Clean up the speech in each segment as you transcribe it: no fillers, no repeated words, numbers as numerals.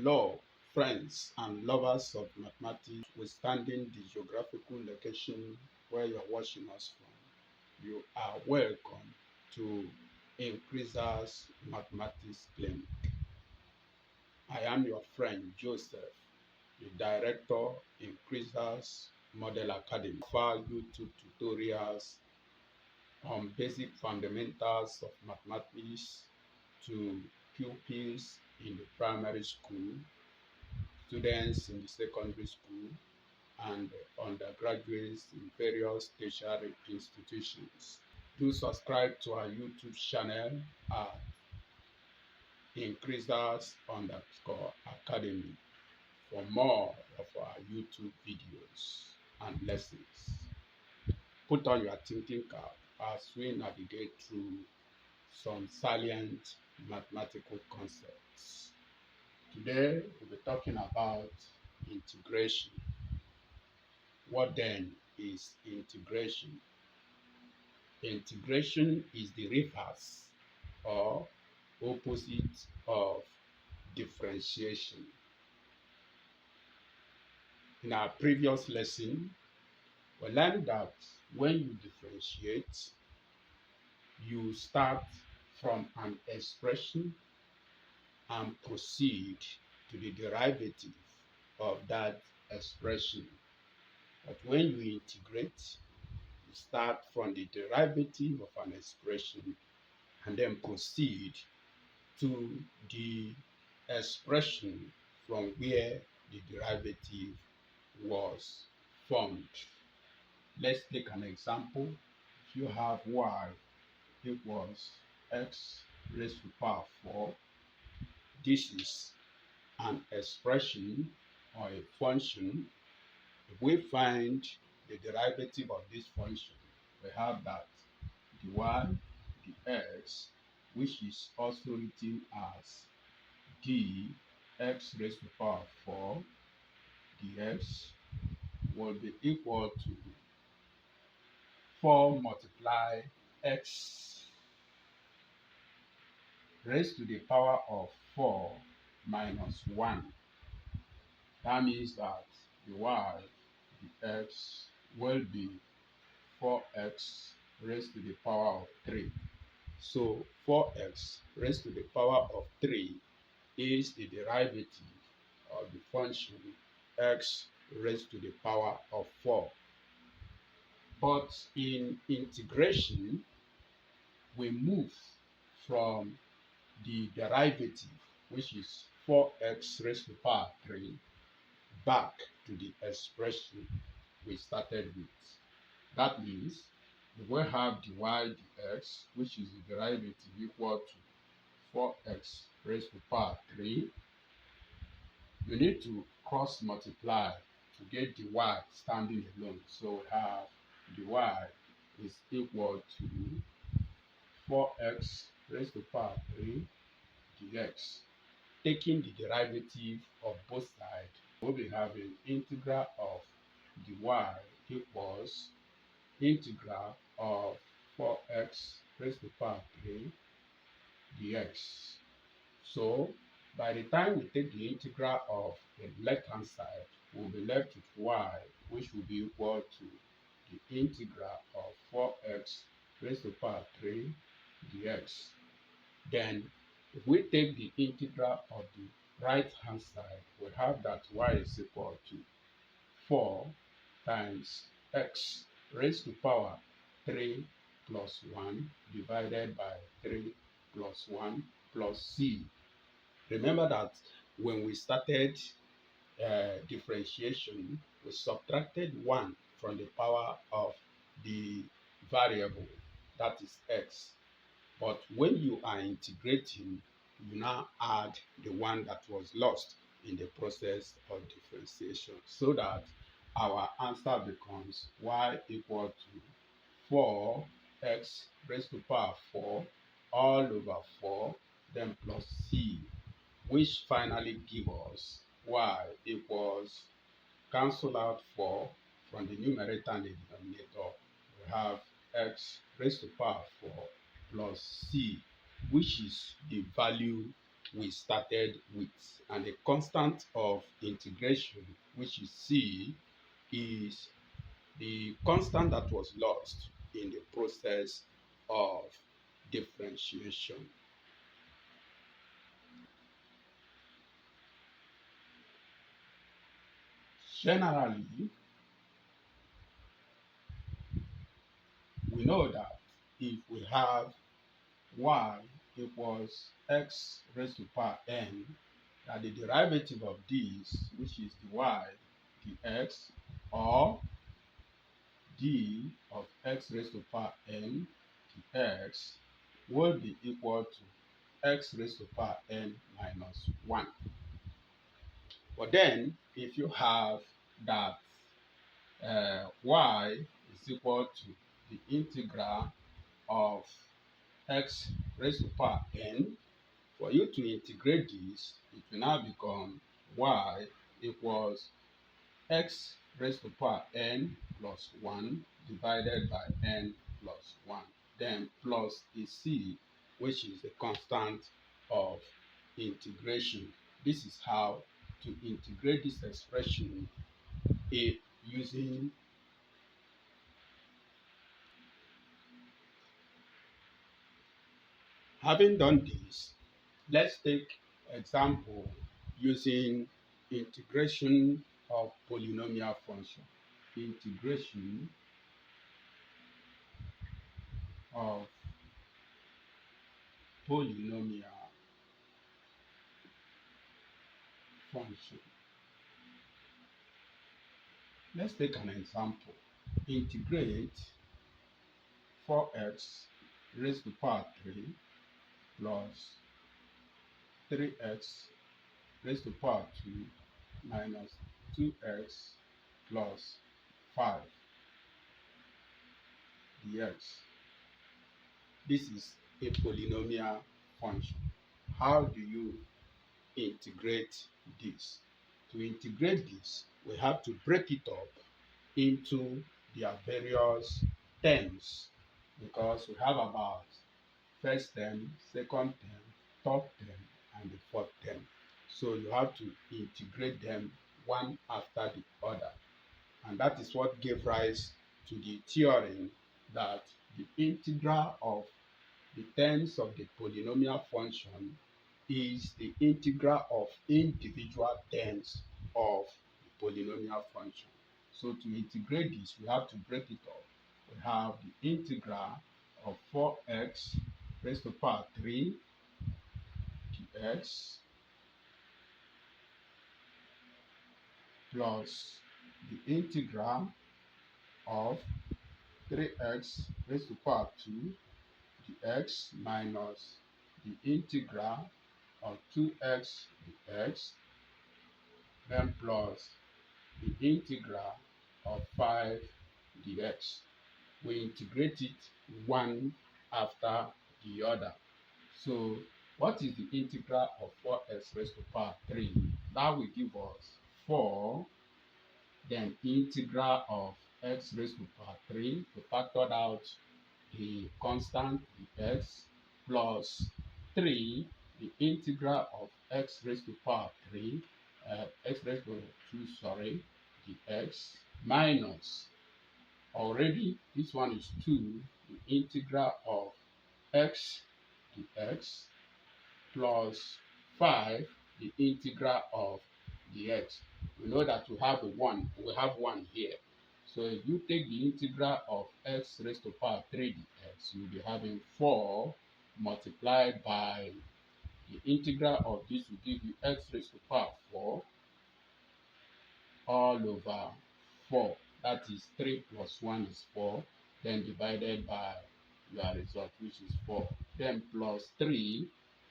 Hello, friends and lovers of mathematics, withstanding the geographical location where you're watching us from. You are welcome to Increasers Mathematics Clinic. I am your friend Joseph, the director Increasers Model Academy. For YouTube tutorials on basic fundamentals of mathematics to pupils in the primary school, students in the secondary school, and undergraduates in various tertiary institutions. Do subscribe to our YouTube channel at Increasers_Academy for more of our YouTube videos and lessons. Put on your thinking cap as we navigate through some salient mathematical concepts. Today, we'll be talking about integration. What then is integration? Integration is the reverse or opposite of differentiation. In our previous lesson, we learned that when you differentiate, you start from an expression and proceed to the derivative of that expression. But when you integrate, you start from the derivative of an expression and then proceed to the expression from where the derivative was formed. Let's take an example. If you have y equals x raised to power 4, this is an expression or a function. If we find the derivative of this function, we have that the y, the x, which is also written as dx raised to power 4 dx, will be equal to 4 multiply x raised to the power of 4 minus 1. That means that the y, the x, will be 4x raised to the power of 3. So 4x raised to the power of 3 is the derivative of the function x raised to the power of 4. But in integration, we move from the derivative, which is 4x raised to the power 3, back to the expression we started with. That means if we have the y dx, which is the derivative equal to 4x raised to the power 3, you need to cross multiply to get the y standing alone. So we have the y is equal to 4x raised to the power 3 dx. Taking the derivative of both sides, we'll be having integral of the y equals integral of 4x raised to the power 3 dx. So by the time we take the integral of the left hand side, we'll be left with y, which will be equal to the integral of 4x raised to the power 3 dx. Then if we take the integral of the right hand side, we have that y is equal to 4 times x raised to the power 3 plus 1 divided by 3 plus 1 plus c. Remember that when we started differentiation, we subtracted 1 from the power of the variable, that is x. But when you are integrating, you now add the one that was lost in the process of differentiation, so that our answer becomes y equal to 4x raised to the power 4 all over 4, then plus c, which finally give us y equals, cancel out 4 from the numerator and the denominator. We have x raised to the power 4 plus c, which is the value we started with. And the constant of integration, which is C, is the constant that was lost in the process of differentiation. Generally, we know that if we have y equals x raised to power n, that the derivative of this, which is the y dx, or d of x raised to power n dx, will be equal to x raised to power n minus 1. But then, if you have that y is equal to the integral of x raised to power n, for you to integrate this, it will now become y equals x raised to power n plus 1 divided by n plus 1. Then plus a c, which is the constant of integration. This is how to integrate this expression using. Having done this, let's take example using integration of polynomial function. Integration of polynomial function. Let's take an example. Integrate 4x raised to power 3 plus 3x raised to power 2 minus 2x plus 5 dx. This is a polynomial function. How do you integrate this? To integrate this, we have to break it up into their various terms, because we have about first term, second term, third term, and the fourth term. So you have to integrate them one after the other. And that is what gave rise to the theorem that the integral of the terms of the polynomial function is the integral of individual terms of the polynomial function. So to integrate this, we have to break it up. We have the integral of 4x raised to power 3 dx plus the integral of 3x raised to power 2 dx minus the integral of 2x dx, then plus the integral of 5 dx. We integrate it one after the other. So what is the integral of 4x raised to power 3? That will give us 4. Then integral of x raised to power 3, we factored out the constant, the x, plus 3, the integral of x raised to power 3, x raised to 2, sorry, the x, minus, already this one is 2, the integral of x dx, plus 5, the integral of dx. We know that we have a 1 here. So if you take the integral of x raised to power 3 dx, you'll be having 4 multiplied by the integral of this will give you x raised to power 4 all over 4. That is 3 plus 1 is 4. Then divided by your result, which is 4. Then plus 3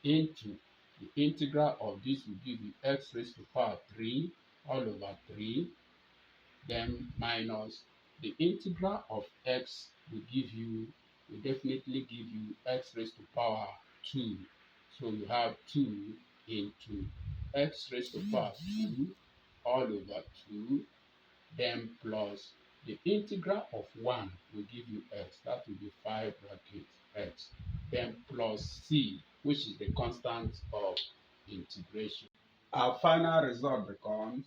into the integral of this will give you x raised to power 3 all over 3. Then minus the integral of x will definitely give you x raised to power 2. So you have 2 into x raised to power 2 all over 2, then plus the integral of 1 will give you x. That will be 5 bracket x. Then plus c, which is the constant of integration. Our final result becomes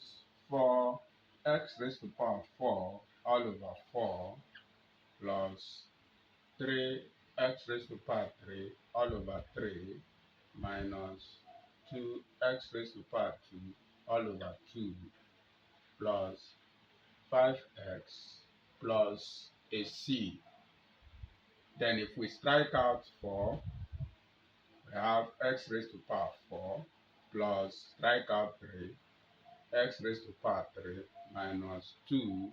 4x raised to the power of 4 all over 4 plus 3x raised to the power of 3 all over 3 minus 2x raised to the power of 2 all over 2 plus 5x plus a c. Then if we strike out 4, we have x raised to the power of 4 plus strike out 3, x raised to the power of 3 minus 2,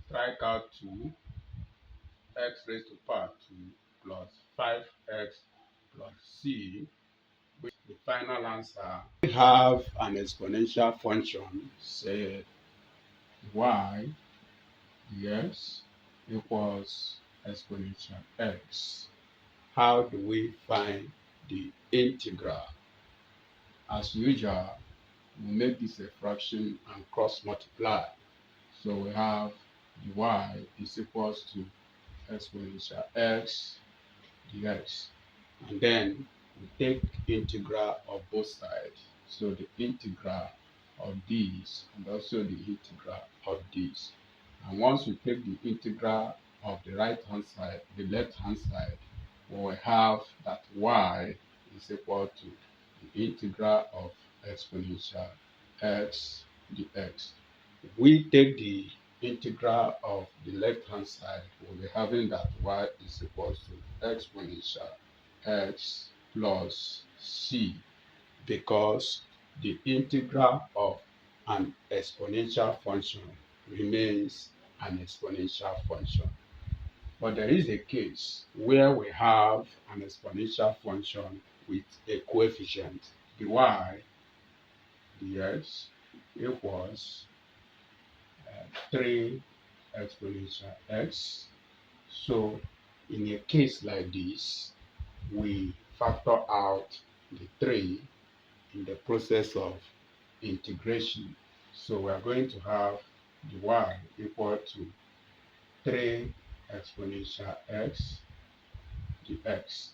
strike out 2, x raised to the power of 2 plus 5x plus c, which is the final answer. We have an exponential function, say y dx equals exponential x. How do we find the integral? As usual, we make this a fraction and cross multiply. So we have y is equals to exponential x dx. And then we take integral of both sides. So the integral of this and also the integral of this. And once we take the integral of the right hand side, the left hand side, we will have that y is equal to the integral of exponential x dx. If we take the integral of the left hand side, we'll be having that y is equal to exponential x plus c, because the integral of an exponential function remains an exponential function. But there is a case where we have an exponential function with a coefficient. The y dx equals 3 exponential x. So in a case like this, we factor out the 3 in the process of integration. So we are going to have the y equal to 3 exponential x dx.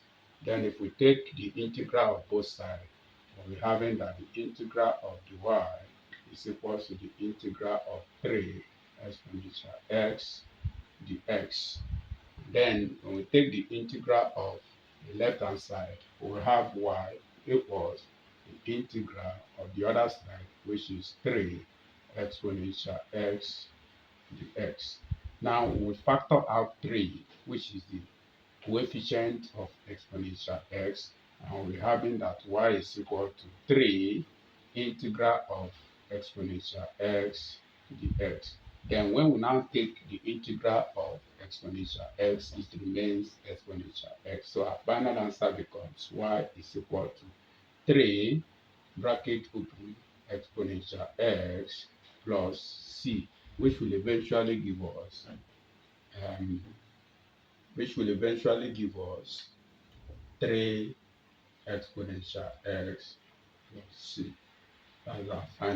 Then if we take the integral of both sides, we'll be having that the integral of the y is equal to the integral of 3 exponential x dx. Then when we take the integral of the left hand side, we will have y equals the integral of the other side, which is 3 exponential x dx. Now we factor out 3, which is the coefficient of exponential x, and we're having that y is equal to 3 integral of exponential x dx. Then when we now take the integral of exponential x, it remains exponential x. So our final answer becomes y is equal to 3 bracket open exponential x plus c, which will eventually give us um, 3 exponential x plus c. That's our final